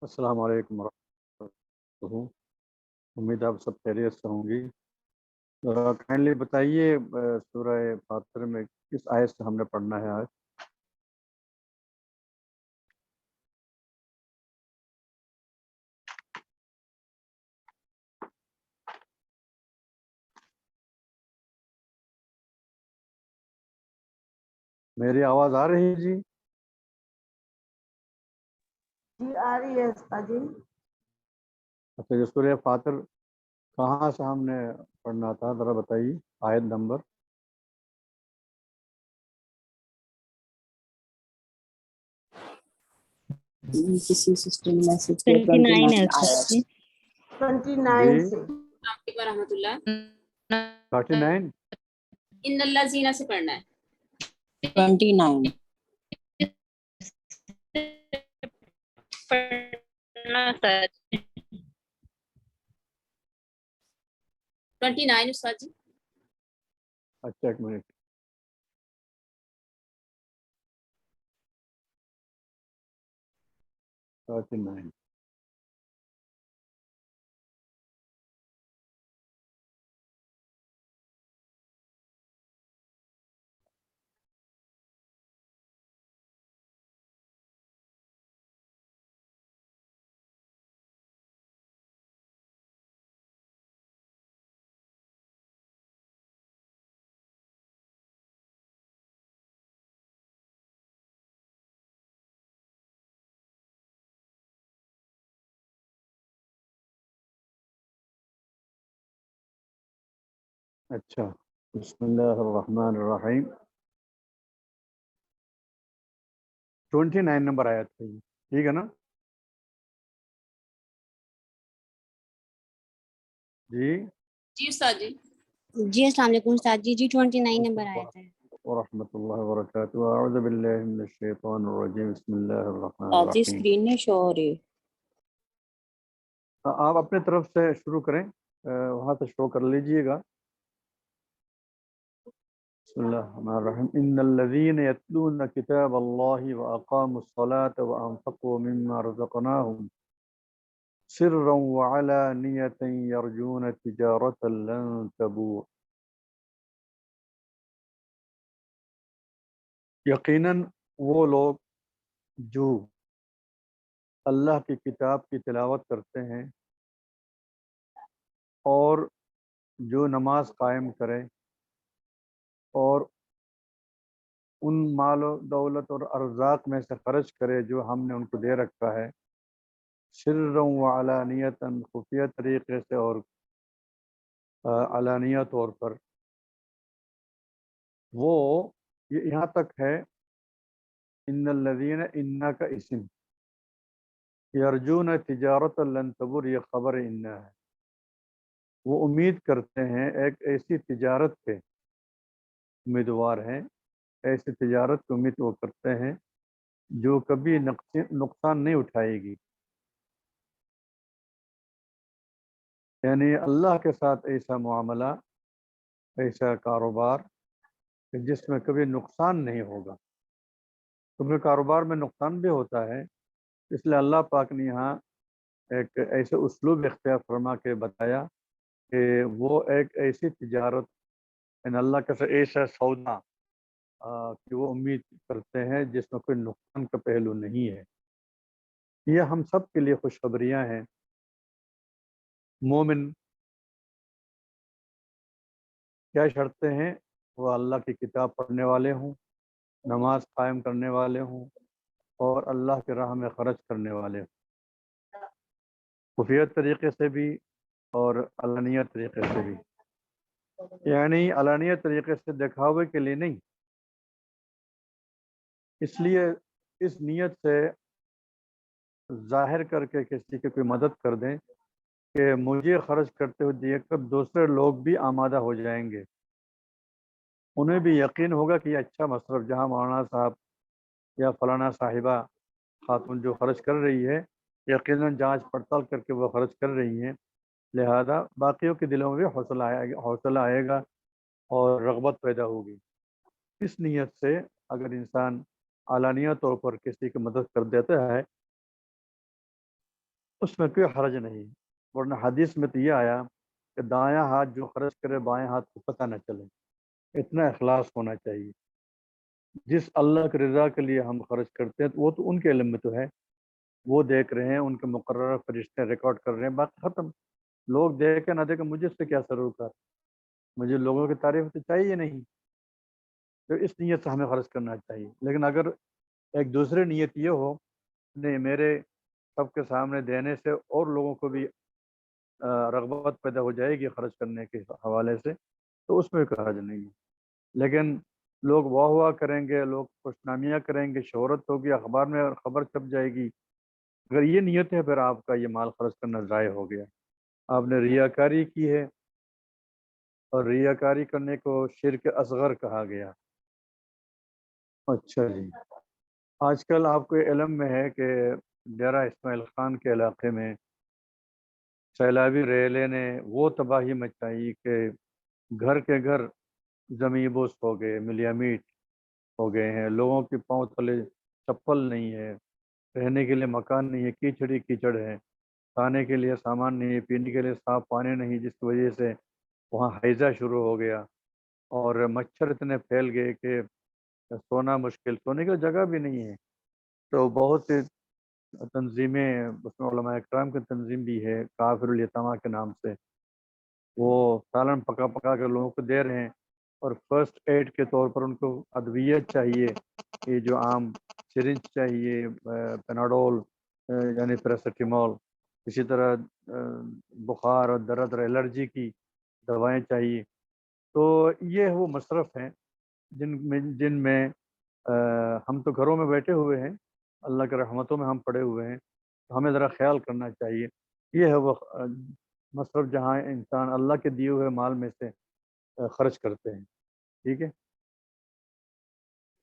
السلام علیکم ورحمۃ اللہ، امید آپ سب خیریت سے ہوں گی۔ کائنڈلی بتائیے سورہ فاتر میں کس آیت سے ہم نے پڑھنا ہے آج؟ میری آواز آ رہی ہے جی؟ جی آ رہی ہے استاد جی۔ اچھا، یہ سورہ فاتر کہاں سے ہم نے پڑھنا تھا ذرا بتائیے آیت نمبر؟ کسی سسٹم میں سے 29 ہے استاد جی۔ 29 سے السلام علیکم ورحمۃ اللہ۔ 39 ان اللہ زینہ سے پڑھنا ہے۔ 29 پڑھنا استاد جی۔ 29 استاد جی۔ اچھا ایک منٹ، نائن۔ اچھا، بسم اللہ الرحمن الرحیم۔ 29 نمبر آیت ہے یہ، ٹھیک ہے نا جی؟ جی استاد جی۔ جی السلام علیکم استاد جی۔ 29 نمبر آیا تھا۔ ورحمۃ اللہ وبرکاتہ۔ اعوذ باللہ من الشیطان الرجیم، بسم اللہ الرحمن آج الرحیم۔ اسکرین نہیں شو ہو رہی۔ آپ اپنے طرف سے شروع کریں، وہاں سے شو کر لیجئے گا۔ بسم اللہ الرحمن الرحیم۔ ان الذین یتلون کتاب اللہ واقاموا الصلاة وانفقوا مما رزقناهم سرا وعلانیة یرجون تجارة لن تبور۔ یقیناً وہ لوگ جو اللہ کی کتاب کی تلاوت کرتے ہیں اور جو نماز قائم کرے اور ان مال و دولت اور ارزاق میں سے خرچ کرے جو ہم نے ان کو دے رکھا ہے، سرا وعلانیتاً، خفیہ طریقے سے اور علانیہ طور پر، وہ یہاں تک ہے ان الذین، انا کا اسم، یرجون تجارت لن تبور، یہ خبر انا ہے، وہ امید کرتے ہیں ایک ایسی تجارت پہ، امیدوار ہیں ایسی تجارت کی امید وہ کرتے ہیں جو کبھی نقصان نہیں اٹھائے گی، یعنی اللہ کے ساتھ ایسا معاملہ، ایسا کاروبار کہ جس میں کبھی نقصان نہیں ہوگا، کیونکہ کاروبار میں نقصان بھی ہوتا ہے، اس لیے اللہ پاک نے یہاں ایک ایسے اسلوب اختیار فرما کے بتایا کہ وہ ایک ایسی تجارت، یعنی اللہ کے ساتھ ایسا سودا کہ وہ امید کرتے ہیں جس میں کوئی نقصان کا پہلو نہیں ہے۔ یہ ہم سب کے لیے خوشخبریاں ہیں۔ مومن کیا شرطیں ہیں؟ وہ اللہ کی کتاب پڑھنے والے ہوں، نماز قائم کرنے والے ہوں اور اللہ کی راہ میں خرچ کرنے والے ہوں، خفیہ طریقے سے بھی اور علانیہ طریقے سے بھی، یعنی علانیہ طریقے سے دکھاوے کے لیے نہیں، اس لیے اس نیت سے ظاہر کر کے کسی کی کوئی مدد کر دیں کہ مجھے خرچ کرتے ہوئے دیکھ کر دوسرے لوگ بھی آمادہ ہو جائیں گے، انہیں بھی یقین ہوگا کہ یہ اچھا مصرف، جہاں مولانا صاحب یا فلانا صاحبہ خاتون جو خرچ کر رہی ہے یقیناً جانچ پڑتال کر کے وہ خرچ کر رہی ہیں، لہذا باقیوں کے دلوں میں بھی حوصلہ آئے گا اور رغبت پیدا ہوگی۔ اس نیت سے اگر انسان علانیہ طور پر کسی کی مدد کر دیتا ہے اس میں کوئی حرج نہیں، ورنہ حدیث میں تو یہ آیا کہ دایاں ہاتھ جو خرچ کرے بائیں ہاتھ کو پتہ نہ چلے، اتنا اخلاص ہونا چاہیے۔ جس اللہ کی رضا کے لیے ہم خرچ کرتے ہیں وہ تو ان کے علم میں تو ہے، وہ دیکھ رہے ہیں، ان کے مقررہ فرشتے ریکارڈ کر رہے ہیں، باقی ختم۔ لوگ دیکھیں نہ دیکھیں، مجھے اس سے کیا سروکار، مجھے لوگوں کی تعریف تو چاہیے نہیں، تو اس نیت سے ہمیں خرچ کرنا چاہیے۔ لیکن اگر ایک دوسری نیت یہ ہو نہیں میرے سب کے سامنے دینے سے اور لوگوں کو بھی رغبت پیدا ہو جائے گی خرچ کرنے کے حوالے سے، تو اس میں کوئی حرج نہیں ہے۔ لیکن لوگ واہ واہ کریں گے، لوگ خوش نامیاں کریں گے، شہرت ہوگی، اخبار میں خبر چھپ جائے گی، اگر یہ نیت ہے پھر آپ کا یہ مال خرچ کرنا ضائع ہو گیا، آپ نے ریاکاری کی ہے، اور ریاکاری کرنے کو شرک اصغر کہا گیا۔ اچھا جی، آج کل آپ کو علم میں ہے کہ ڈیرہ اسماعیل خان کے علاقے میں سیلابی ریلے نے وہ تباہی مچائی کہ گھر کے گھر زمین بوس ہو گئے، ملیا میٹ ہو گئے ہیں، لوگوں کے پاؤں تلے چپل نہیں ہے، رہنے کے لیے مکان نہیں ہے، کیچڑ ہی کیچڑ ہے، کھانے کے لیے سامان نہیں ہے، پینے کے لیے صاف پانی نہیں، جس کی وجہ سے وہاں حیضہ شروع ہو گیا، اور مچھر اتنے پھیل گئے کہ سونا مشکل، سونے کی جگہ بھی نہیں ہے۔ تو بہت سی تنظیمیں، اس میں علماء اکرام کی تنظیم بھی ہے کافر الیتامہ کے نام سے، وہ سالن پکا پکا کر لوگوں کو دے رہے ہیں، اور فرسٹ ایڈ کے طور پر ان کو ادویت چاہیے، یہ جو عام سرنج چاہیے، پیناڈول یعنی پیراسیٹامول، اسی طرح بخار اور درد اور الرجی کی دوائیں چاہیے۔ تو یہ وہ مصرف ہیں جن میں ہم تو گھروں میں بیٹھے ہوئے ہیں، اللہ کے رحمتوں میں ہم پڑے ہوئے ہیں، تو ہمیں ذرا خیال کرنا چاہیے۔ یہ ہے وہ مصرف جہاں انسان اللہ کے دیے ہوئے مال میں سے خرچ کرتے ہیں، ٹھیک ہے۔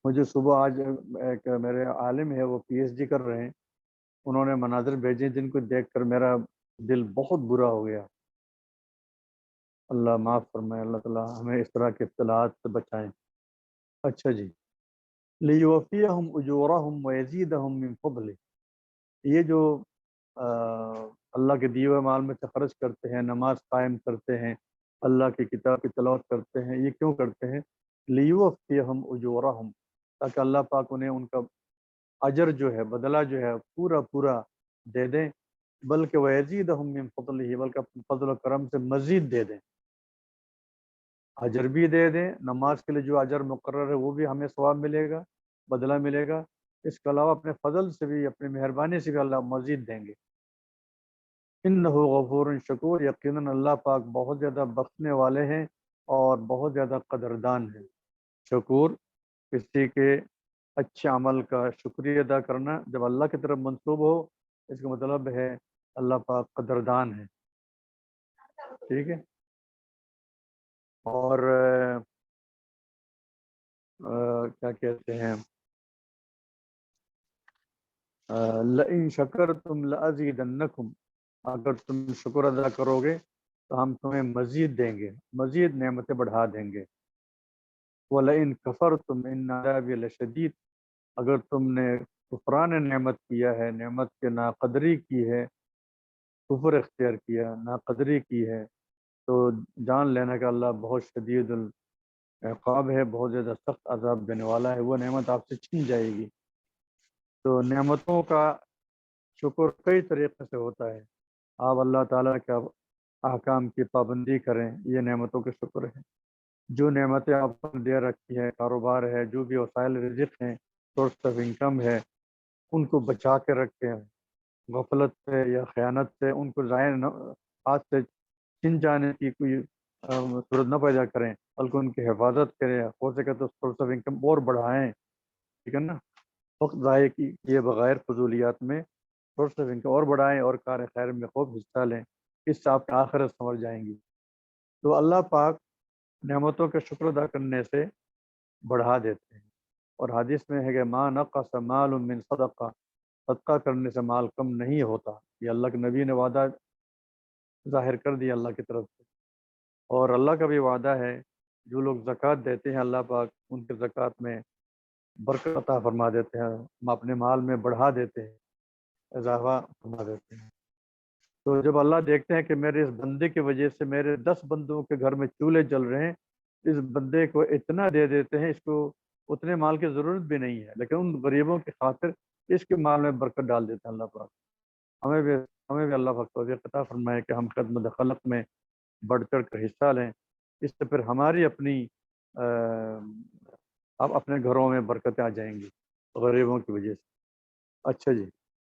مجھے صبح آج ایک میرے عالم ہے، وہ پی ایچ ڈی کر رہے ہیں، انہوں نے مناظر بھیجے جن کو دیکھ کر میرا دل بہت برا ہو گیا۔ اللہ معاف فرمائے، اللہ تعالیٰ ہمیں اس طرح کے اطلاعات سے بچائیں۔ اچھا جی، لیوفیہم اجورہم ویزیدہم من فضلہ، یہ جو اللہ کے دیے ہوئے مال میں سے خرچ کرتے ہیں، نماز قائم کرتے ہیں، اللہ کی کتاب کی تلاوت کرتے ہیں، یہ کیوں کرتے ہیں؟ لیوفیہم اجورہم، تاکہ اللہ پاک انہیں ان کا اجر جو ہے، بدلہ جو ہے پورا پورا دے دیں، بلکہ ویزیدہم من فضلہ، بلکہ اپنے فضل و کرم سے مزید دے دیں، اجر بھی دے دیں، نماز کے لیے جو اجر مقرر ہے وہ بھی ہمیں ثواب ملے گا، بدلہ ملے گا، اس کے علاوہ اپنے فضل سے بھی، اپنی مہربانی سے بھی اللہ مزید دیں گے۔ انہ غفور شکور، یقیناً اللہ پاک بہت زیادہ بخشنے والے ہیں اور بہت زیادہ قدردان ہیں۔ شکور کسی کے اچھے عمل کا شکریہ ادا کرنا جب اللہ کی طرف منسوب ہو، اس کا مطلب ہے اللہ پاک قدردان ہے، ٹھیک ہے۔ اور کیا کہتے ہیں، لئن شکرتم لازیدنکم، اگر تم شکر ادا کرو گے تو ہم تمہیں مزید دیں گے، مزید نعمتیں بڑھا دیں گے۔ وَلَئِن كَفَرْتُمْ إِنَّ عَذَابِي لَشَدِيدٌ، اگر تم نے کفران نعمت کیا ہے، نعمت کے ناقدری کی ہے، کفر اختیار کیا، ناقدری کی ہے، تو جان لینا کہ اللہ بہت شدید العقاب ہے، بہت زیادہ سخت عذاب دینے والا ہے، وہ نعمت آپ سے چھین جائے گی۔ تو نعمتوں کا شکر کئی طریقے سے ہوتا ہے، آپ اللہ تعالیٰ کے احکام کی پابندی کریں، یہ نعمتوں کے شکر ہے۔ جو نعمتیں آپ نے دے رکھی ہے، کاروبار ہے، جو بھی وسائل رزق ہیں، سورس آف انکم ہے، ان کو بچا کے رکھیں، غفلت سے یا خیانت سے ان کو ضائع ہاتھ سے چھن جانے کی کوئی صورت نہ پیدا کریں، بلکہ ان کی حفاظت کریں، ہو سکے تو سورس آف انکم اور بڑھائیں، ٹھیک ہے نا، وقت ضائع کیے بغیر فضولیات میں سورس آف انکم اور بڑھائیں، اور کار خیر میں خوب حصہ لیں، اس سے آپ کی آخرت سنور جائیں گی۔ تو اللہ پاک نعمتوں کا شکر ادا کرنے سے بڑھا دیتے ہیں، اور حدیث میں ہے کہ ما نقص مال من صدقہ، صدقہ کرنے سے مال کم نہیں ہوتا، یہ اللہ کے نبی نے وعدہ ظاہر کر دیا اللہ کی طرف سے، اور اللہ کا بھی وعدہ ہے جو لوگ زکوٰۃ دیتے ہیں اللہ پاک ان کے زکوٰۃ میں برکت عطا فرما دیتے ہیں، ہم اپنے مال میں بڑھا دیتے ہیں، اضافہ فرما دیتے ہیں۔ تو جب اللہ دیکھتے ہیں کہ میرے اس بندے کی وجہ سے میرے 10 بندوں کے گھر میں چولہے جل رہے ہیں، اس بندے کو اتنا دے دیتے ہیں، اس کو اتنے مال کی ضرورت بھی نہیں ہے، لیکن ان غریبوں کی خاطر اس کے مال میں برکت ڈال دیتے ہیں اللہ پاک۔ ہمیں بھی اللہ پاک توفیق عطا فرمائے کہ ہم خدمت خلق میں بڑھ چڑھ کر حصہ لیں، اس سے پھر ہماری اپنی اب اپنے گھروں میں برکتیں آ جائیں گی غریبوں کی وجہ سے۔ اچھا جی،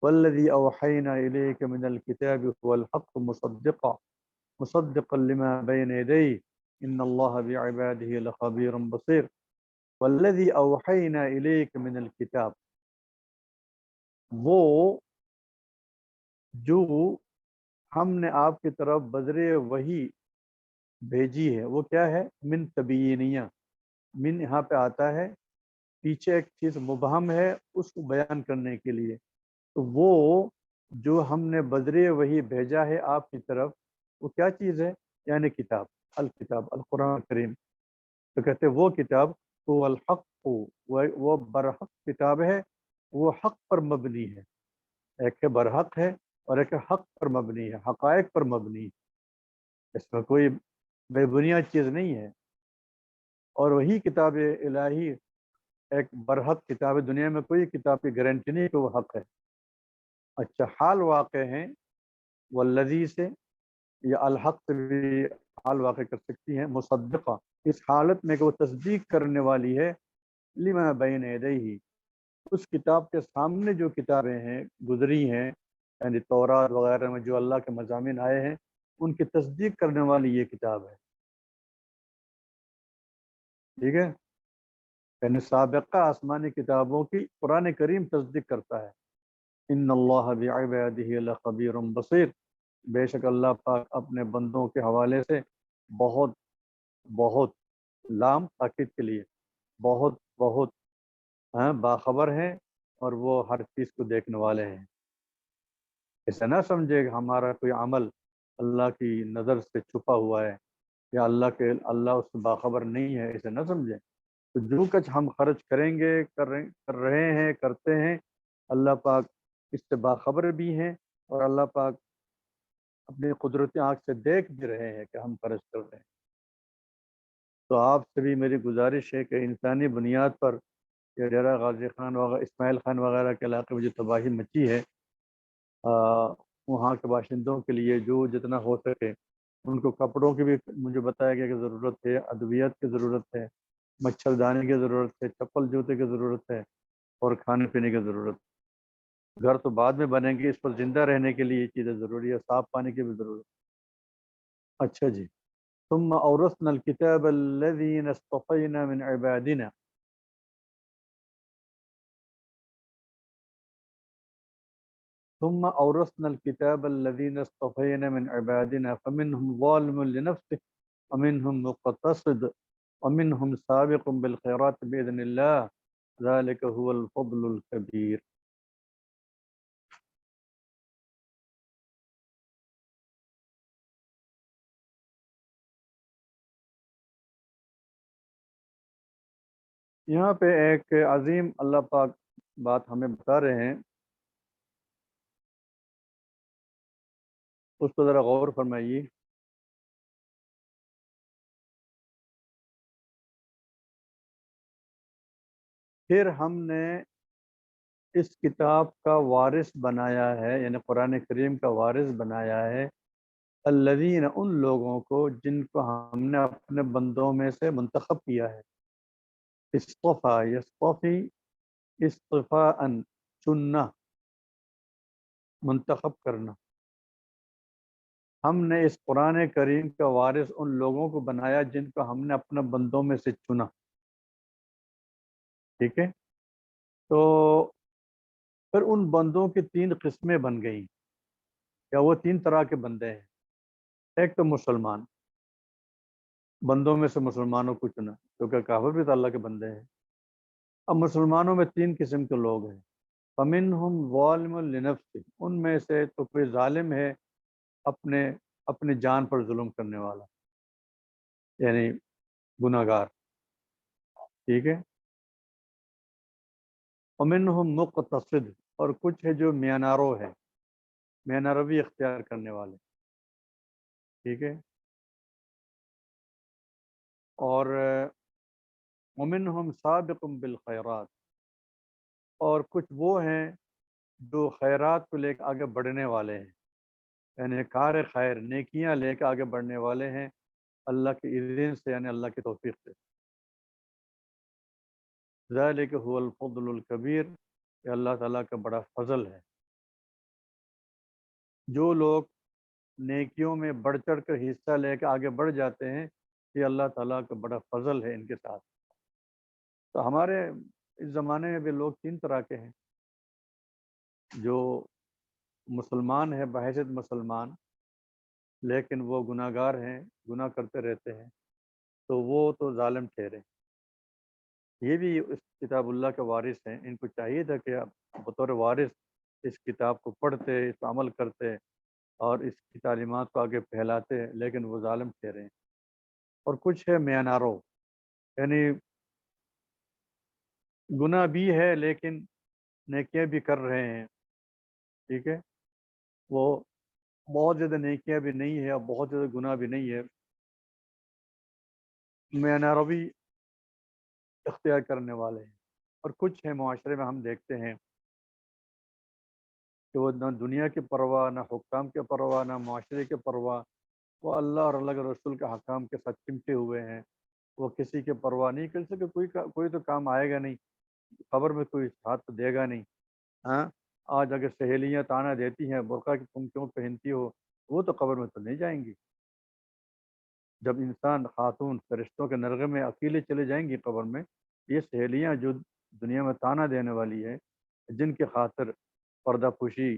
والذی اوحینا الیک من الکتاب هو الحق مصدقا لما بین یدیہ ان اللہ بعبادہ لخبیر بصیر۔ والذی اوحینا الیک من الکتاب، وہ جو ہم نے آپ کی طرف بذریعہ وحی بھیجی ہے، وہ کیا ہے؟ من تبیینیہ، من یہاں پہ آتا ہے پیچھے ایک چیز مبہم ہے اس کو بیان کرنے کے لیے، تو وہ جو ہم نے بذریعہ وحی بھیجا ہے آپ کی طرف وہ کیا چیز ہے؟ یعنی کتاب، الکتاب القرآن کریم۔ تو کہتے ہیں وہ کتاب وہ الحق، وہ برحق کتاب ہے، وہ حق پر مبنی ہے، ایک ہے برحق ہے اور ایک حق پر مبنی ہے، حقائق پر مبنی ہے، اس میں کوئی بے بنیاد چیز نہیں ہے۔ اور وہی کتاب الہی ایک برحق کتاب ہے، دنیا میں کوئی کتاب کی گارنٹی نہیں کہ وہ حق ہے۔ اچھا، حال واقع ہیں والذی سے یا الحق سے بھی حال واقع کر سکتی ہیں، مصدقہ اس حالت میں کہ وہ تصدیق کرنے والی ہے لما بین یدیہ، اس کتاب کے سامنے جو کتابیں ہیں گزری ہیں، یعنی تورات وغیرہ میں جو اللہ کے مضامین آئے ہیں ان کی تصدیق کرنے والی یہ کتاب ہے، ٹھیک ہے؟ یعنی سابقہ آسمانی کتابوں کی قرآن کریم تصدیق کرتا ہے۔ ان اللہ بعبادہ لخبیر بصیر، بے شک اللہ پاک اپنے بندوں کے حوالے سے بہت بہت، لام تاکید کے لیے، بہت بہت باخبر ہیں اور وہ ہر چیز کو دیکھنے والے ہیں۔ اسے نہ سمجھے کہ ہمارا کوئی عمل اللہ کی نظر سے چھپا ہوا ہے یا اللہ اس سے باخبر نہیں ہے، اسے نہ سمجھے۔ تو جو کچھ ہم خرچ کریں گے، کر رہے ہیں، کرتے ہیں، اللہ پاک اس سے باخبر بھی ہیں اور اللہ پاک اپنی قدرتی آنکھ سے دیکھ بھی رہے ہیں کہ ہم خرچ کر رہے ہیں۔ تو آپ سے بھی میری گزارش ہے کہ انسانی بنیاد پر یہ ڈیرہ غازی خان وغیرہ، اسماعیل خان وغیرہ کے علاقے میں جو تباہی مچی ہے، وہاں کے باشندوں کے لیے جو جتنا ہو سکے ان کو کپڑوں کی بھی مجھے بتایا گیا کہ ضرورت ہے، ادویات کی ضرورت ہے، مچھردانی کی ضرورت ہے، چپل جوتے کی ضرورت ہے اور کھانے پینے کی ضرورت ہے۔ گھر تو بعد میں بنیں گے، اس پر زندہ رہنے کے لیے یہ چیزیں ضروری ہے، صاف پانی کی بھی ضرورت ہے۔ اچھا جی، ثم اورثنا الكتاب الذين اصطفينا من عبادنا، ثم اورثنا الكتاب الذين اصطفينا من عبادنا فمنهم ظالم لنفسه ومنهم مقتصد ومنهم سابق بالخيرات بإذن الله ذلك هو الفضل الكبير۔ یہاں پہ ایک عظیم اللہ پاک بات ہمیں بتا رہے ہیں، اس پر ذرا غور فرمائیے۔ پھر ہم نے اس کتاب کا وارث بنایا ہے، یعنی قرآن کریم کا وارث بنایا ہے، الذین ان لوگوں کو جن کو ہم نے اپنے بندوں میں سے منتخب کیا ہے۔ اصطفیٰ یصطفی اصطفاء، چننا، منتخب کرنا۔ ہم نے اس قرآن کریم کا وارث ان لوگوں کو بنایا جن کو ہم نے اپنے بندوں میں سے چنا، ٹھیک ہے؟ تو پھر ان بندوں کی 3 قسمیں بن گئیں، یا وہ 3 طرح کے بندے ہیں۔ ایک تو مسلمان، بندوں میں سے مسلمانوں کو چنا، کیونکہ کافر بھی تو اللہ کے بندے ہیں۔ اب مسلمانوں میں 3 قسم کے لوگ ہیں، فمنہم ظالم لنفسہ، ان میں سے تو کوئی ظالم ہے، اپنے جان پر ظلم کرنے والا، یعنی گناہ گار، ٹھیک ہے؟ ومنہم مقتصد، اور کچھ ہے جو میانارو ہے، میانہ روی اختیار کرنے والے، ٹھیک ہے. اور ومنہم سابق بالخیرات، اور کچھ وہ ہیں جو خیرات کو لے کے آگے بڑھنے والے ہیں، یعنی کار خیر نیکیاں لے کے آگے بڑھنے والے ہیں اللہ کے اذن سے، یعنی اللہ کی توفیق سے. ذالک هو الفضل الکبیر، یہ اللہ تعالیٰ کا بڑا فضل ہے. جو لوگ نیکیوں میں بڑھ چڑھ کر حصہ لے کے آگے بڑھ جاتے ہیں، یہ اللہ تعالیٰ کا بڑا فضل ہے ان کے ساتھ. تو ہمارے اس زمانے میں بھی لوگ تین طرح کے ہیں. جو مسلمان ہے بحیثیت مسلمان لیکن وہ گناہ گار ہیں، گناہ کرتے رہتے ہیں، تو وہ تو ظالم ٹھہرے. یہ بھی اس کتاب اللہ کے وارث ہیں، ان کو چاہیے تھا کہ بطور وارث اس کتاب کو پڑھتے، اس پر عمل کرتے اور اس کی تعلیمات کو آگے پھیلاتے، لیکن وہ ظالم ٹھہرے ہیں. اور کچھ ہے میانارو، یعنی گناہ بھی ہے لیکن نیکیاں بھی کر رہے ہیں، ٹھیک ہے. وہ بہت زیادہ نیکیاں بھی نہیں ہے اور بہت زیادہ گناہ بھی نہیں ہے، میانارو بھی اختیار کرنے والے ہیں. اور کچھ ہیں معاشرے میں ہم دیکھتے ہیں کہ وہ نہ دنیا کی پرواہ، نہ حکام کی پرواہ، نہ معاشرے کی پرواہ، وہ اللہ اور اللہ کے رسول کے حکام کے ساتھ چمٹے ہوئے ہیں. وہ کسی کی پرواہ نہیں کر سکے، کوئی تو کام آئے گا نہیں، قبر میں کوئی ساتھ تو دے گا نہیں. ہاں، آج اگر سہیلیاں تانا دیتی ہیں برقع کہ تم کیوں پہنتی ہو، وہ تو قبر میں تو نہیں جائیں گی. جب انسان خاتون فرشتوں کے نرغے میں اکیلے چلے جائیں گی قبر میں، یہ سہیلیاں جو دنیا میں تانا دینے والی ہے، جن کی خاطر پردہ پوشی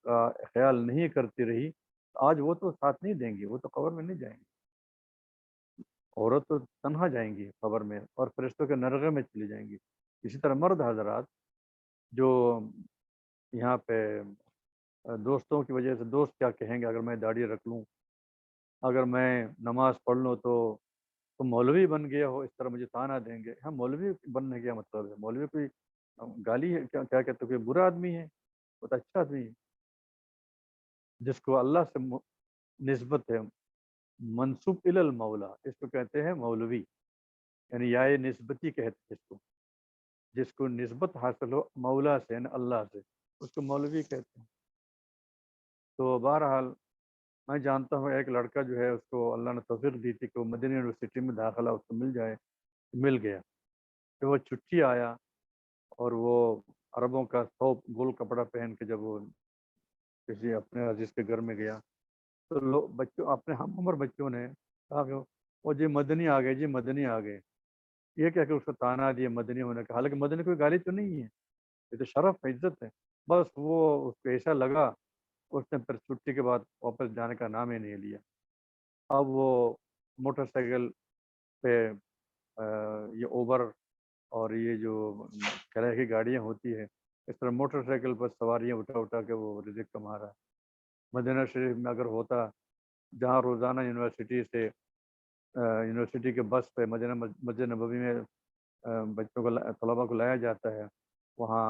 کا خیال نہیں کرتی رہی، آج وہ تو ساتھ نہیں دیں گی، وہ تو قبر میں نہیں جائیں گی. عورت تو تنہا جائیں گی قبر میں اور فرشتوں کے نرغے میں چلی جائیں گی. اسی طرح مرد حضرات جو یہاں پہ دوستوں کی وجہ سے، دوست کیا کہیں گے اگر میں داڑھی رکھ لوں، اگر میں نماز پڑھ لوں تو تم مولوی بن گیا ہو، اس طرح مجھے تانا دیں گے. ہاں، مولوی بننے کا مطلب ہے، مولوی کوئی گالی ہے کیا کہتے، کوئی برا آدمی ہے؟ وہ تو اچھا آدمی ہے جس کو اللہ سے نسبت ہے، منسوب الی المولا، اس کو کہتے ہیں مولوی، یعنی یا نسبتی کہتے ہیں اس کو، جس کو نسبت حاصل ہو مولا سے، یعنی اللہ سے، اس کو مولوی کہتے ہیں. تو بہرحال میں جانتا ہوں ایک لڑکا جو ہے، اس کو اللہ نے توفیق دی تھی کہ وہ مدنی یونیورسٹی میں داخلہ اس کو مل گیا. پھر وہ چھٹی آیا اور وہ عربوں کا ثوب گول کپڑا پہن کے جب وہ کسی اپنے عزیز کے گھر میں گیا تو لوگ بچوں، اپنے ہم عمر بچوں نے کہا کہ وہ جی مدنی آ گئے، جی مدنی آ گئے. یہ کہہ کے اس کو تانا دیا مدنی ہونے کا، حالانکہ مدنی کوئی گالی تو نہیں ہے، یہ تو شرف ہے، عزت ہے. بس وہ اس کو ایسا لگا، اس نے پھر چھٹی کے بعد واپس جانے کا نام ہی نہیں لیا. اب وہ موٹر سائیکل پہ یہ اوبر اور یہ جو کرایہ کی گاڑیاں ہوتی ہے، اس طرح موٹر سائیکل پر سواریاں اٹھا کے وہ رزق کما رہا ہے. مدینہ شریف میں اگر ہوتا، جہاں روزانہ یونیورسٹی کے بس پہ مدینہ مسجد نبوی میں بچوں کو، طلباء کو لایا جاتا ہے، وہاں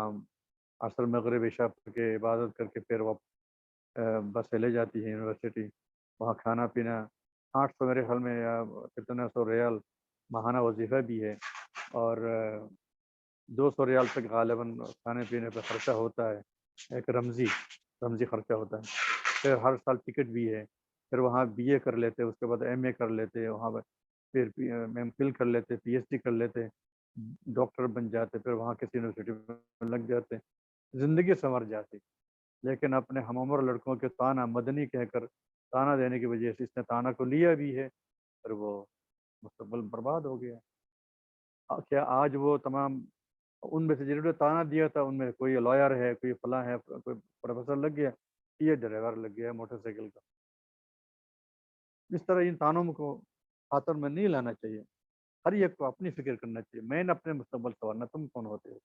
عصر مغرب عشاء پڑھ کے عبادت کر کے پھر وہ بس سے لے جاتی ہے یونیورسٹی. وہاں کھانا پینا 800 میرے خیال میں یا کتنا 100 ریال ماہانہ وظیفہ بھی ہے، اور 200 ریال تک غالباً کھانے پینے پہ خرچہ ہوتا ہے، ایک رمزی خرچہ ہوتا ہے. پھر ہر سال ٹکٹ بھی ہے. پھر وہاں بی اے کر لیتے، اس کے بعد ایم اے کر لیتے، وہاں پھر ایم فل کر لیتے، پی ایچ ڈی کر لیتے، ڈاکٹر بن جاتے، پھر وہاں کسی یونیورسٹی میں لگ جاتے، زندگی سنور جاتی. لیکن اپنے ہم عمر لڑکوں کے تانا مدنی کہہ کر تانا دینے کی وجہ سے اس نے تانا کو لیا بھی ہے، پھر وہ مستقبل برباد ہو گیا. کیا آج وہ تمام ان میں سے جنہوں نے تانا دیا تھا ان میں کوئی لائر ہے، کوئی فلاں ہے، کوئی پروفیسر لگ گیا، یہ ڈرائیور لگ گیا موٹر سائیکل کا؟ اس طرح ان تانوں کو خاطر میں نہیں لانا چاہیے. ہر ایک کو اپنی فکر کرنا چاہیے، میں نے اپنے مستقبل سنوارنا، تم کون ہوتے ہو؟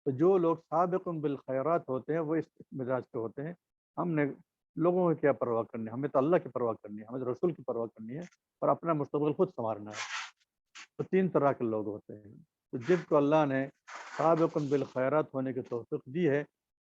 تو جو لوگ سابق بالخیرات ہوتے ہیں وہ اس مزاج کے ہوتے ہیں. ہم نے لوگوں کی کیا پرواہ کرنی ہے، ہمیں تو اللہ کی پرواہ کرنی ہے، ہمیں تو رسول کی پرواہ کرنی ہے اور اپنا مستقبل خود سنوارنا ہے. تو تین طرح کے لوگ ہوتے ہیں. تو جس کو اللہ نے سابق بالخیرات ہونے کی توفیق دی ہے،